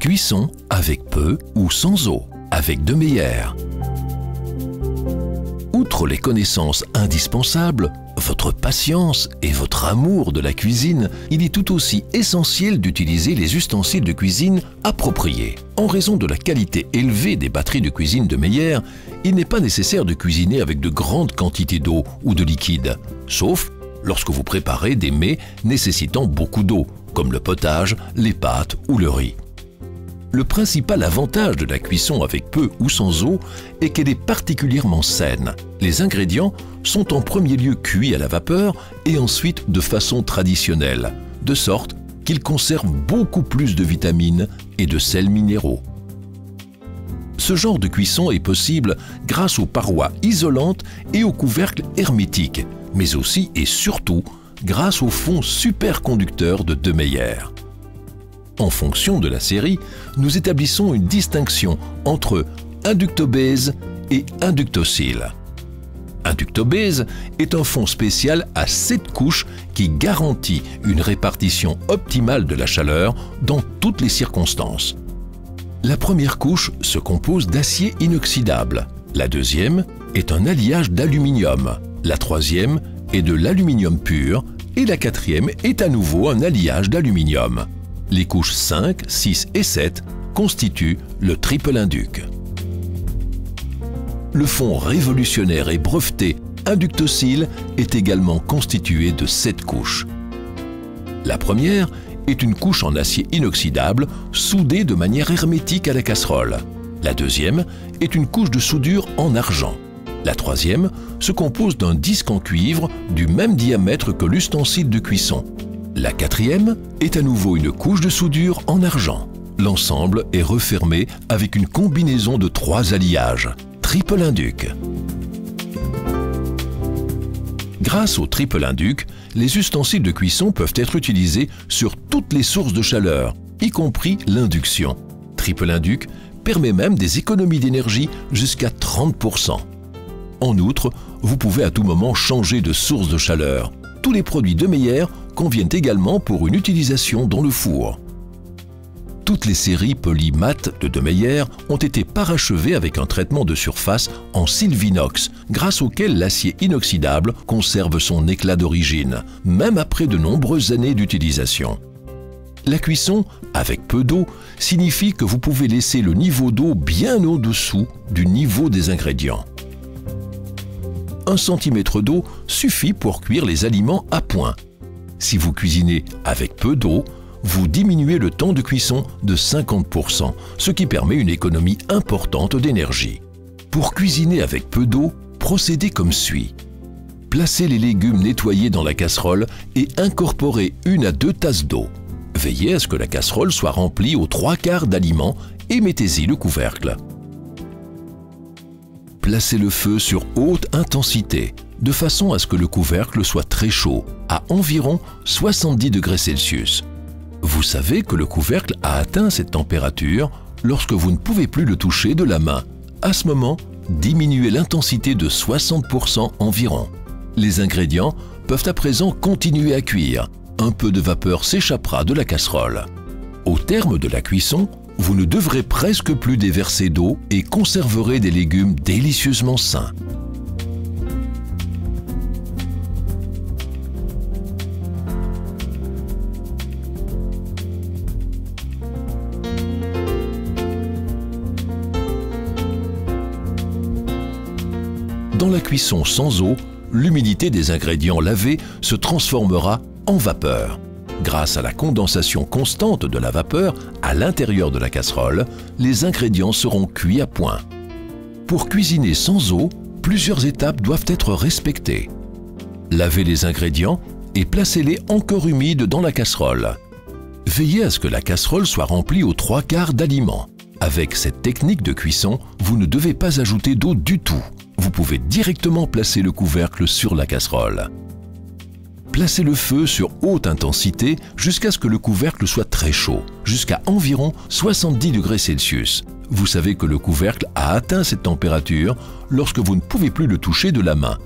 Cuisson avec peu ou sans eau, avec De Meyer. Outre les connaissances indispensables, votre patience et votre amour de la cuisine, il est tout aussi essentiel d'utiliser les ustensiles de cuisine appropriés. En raison de la qualité élevée des batteries de cuisine De Meyer, il n'est pas nécessaire de cuisiner avec de grandes quantités d'eau ou de liquide, sauf lorsque vous préparez des mets nécessitant beaucoup d'eau, comme le potage, les pâtes ou le riz. Le principal avantage de la cuisson avec peu ou sans eau est qu'elle est particulièrement saine. Les ingrédients sont en premier lieu cuits à la vapeur et ensuite de façon traditionnelle, de sorte qu'ils conservent beaucoup plus de vitamines et de sels minéraux. Ce genre de cuisson est possible grâce aux parois isolantes et aux couvercles hermétiques, mais aussi et surtout grâce au fond superconducteur de De Meyer. En fonction de la série, nous établissons une distinction entre Inductobase et Inductocil. Inductobase est un fond spécial à 7 couches qui garantit une répartition optimale de la chaleur dans toutes les circonstances. La première couche se compose d'acier inoxydable, la deuxième est un alliage d'aluminium, la troisième est de l'aluminium pur et la quatrième est à nouveau un alliage d'aluminium. Les couches 5, 6 et 7 constituent le triple induc. Le fond révolutionnaire et breveté Inductocil est également constitué de 7 couches. La première est une couche en acier inoxydable soudée de manière hermétique à la casserole. La deuxième est une couche de soudure en argent. La troisième se compose d'un disque en cuivre du même diamètre que l'ustensile de cuisson. La quatrième est à nouveau une couche de soudure en argent. L'ensemble est refermé avec une combinaison de 3 alliages, triple induc. Grâce au triple induc, les ustensiles de cuisson peuvent être utilisés sur toutes les sources de chaleur, y compris l'induction. Triple induc permet même des économies d'énergie jusqu'à 30%. En outre, vous pouvez à tout moment changer de source de chaleur. Tous les produits De Meyer conviennent également pour une utilisation dans le four. Toutes les séries polymat de De Meyer ont été parachevées avec un traitement de surface en Sylvinox, grâce auquel l'acier inoxydable conserve son éclat d'origine, même après de nombreuses années d'utilisation. La cuisson avec peu d'eau signifie que vous pouvez laisser le niveau d'eau bien au-dessous du niveau des ingrédients. 1 cm d'eau suffit pour cuire les aliments à point. Si vous cuisinez avec peu d'eau, vous diminuez le temps de cuisson de 50%, ce qui permet une économie importante d'énergie. Pour cuisiner avec peu d'eau, procédez comme suit. Placez les légumes nettoyés dans la casserole et incorporez 1 à 2 tasses d'eau. Veillez à ce que la casserole soit remplie aux 3/4 d'aliments et mettez-y le couvercle. Placez le feu sur haute intensité, de façon à ce que le couvercle soit très chaud, à environ 70 degrés Celsius. Vous savez que le couvercle a atteint cette température lorsque vous ne pouvez plus le toucher de la main. À ce moment, diminuez l'intensité de 60% environ. Les ingrédients peuvent à présent continuer à cuire. Un peu de vapeur s'échappera de la casserole. Au terme de la cuisson, vous ne devrez presque plus déverser d'eau et conserverez des légumes délicieusement sains. Dans la cuisson sans eau, l'humidité des ingrédients lavés se transformera en vapeur. Grâce à la condensation constante de la vapeur à l'intérieur de la casserole, les ingrédients seront cuits à point. Pour cuisiner sans eau, plusieurs étapes doivent être respectées. Lavez les ingrédients et placez-les encore humides dans la casserole. Veillez à ce que la casserole soit remplie aux 3/4 d'aliments. Avec cette technique de cuisson, vous ne devez pas ajouter d'eau du tout. Vous pouvez directement placer le couvercle sur la casserole. Placez le feu sur haute intensité jusqu'à ce que le couvercle soit très chaud, jusqu'à environ 70 degrés Celsius. Vous savez que le couvercle a atteint cette température lorsque vous ne pouvez plus le toucher de la main.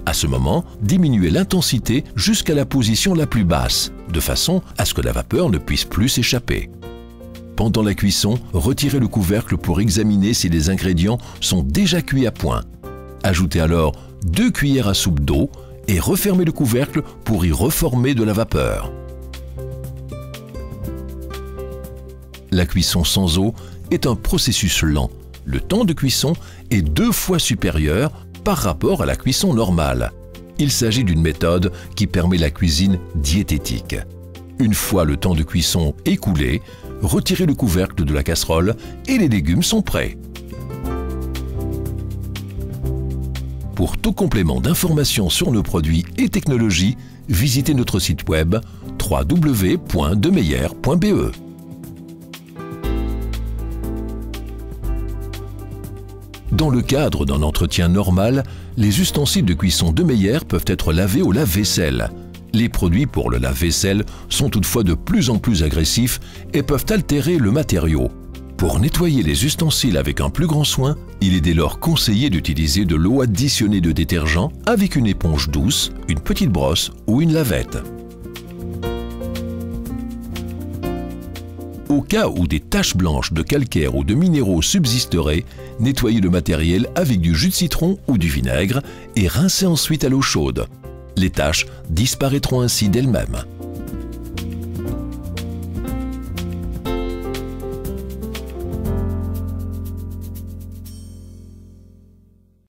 À ce moment, diminuez l'intensité jusqu'à la position la plus basse, de façon à ce que la vapeur ne puisse plus s'échapper. Pendant la cuisson, retirez le couvercle pour examiner si les ingrédients sont déjà cuits à point. Ajoutez alors 2 cuillères à soupe d'eau et refermez le couvercle pour y reformer de la vapeur. La cuisson sans eau est un processus lent. Le temps de cuisson est 2 fois supérieur par rapport à la cuisson normale. Il s'agit d'une méthode qui permet la cuisine diététique. Une fois le temps de cuisson écoulé, retirez le couvercle de la casserole et les légumes sont prêts. Pour tout complément d'information sur nos produits et technologies, visitez notre site web www.demeyer.be. Dans le cadre d'un entretien normal, les ustensiles de cuisson Demeyer peuvent être lavés au lave-vaisselle. Les produits pour le lave-vaisselle sont toutefois de plus en plus agressifs et peuvent altérer le matériau. Pour nettoyer les ustensiles avec un plus grand soin, il est dès lors conseillé d'utiliser de l'eau additionnée de détergent avec une éponge douce, une petite brosse ou une lavette. Au cas où des taches blanches de calcaire ou de minéraux subsisteraient, nettoyez le matériel avec du jus de citron ou du vinaigre et rincez ensuite à l'eau chaude. Les taches disparaîtront ainsi d'elles-mêmes.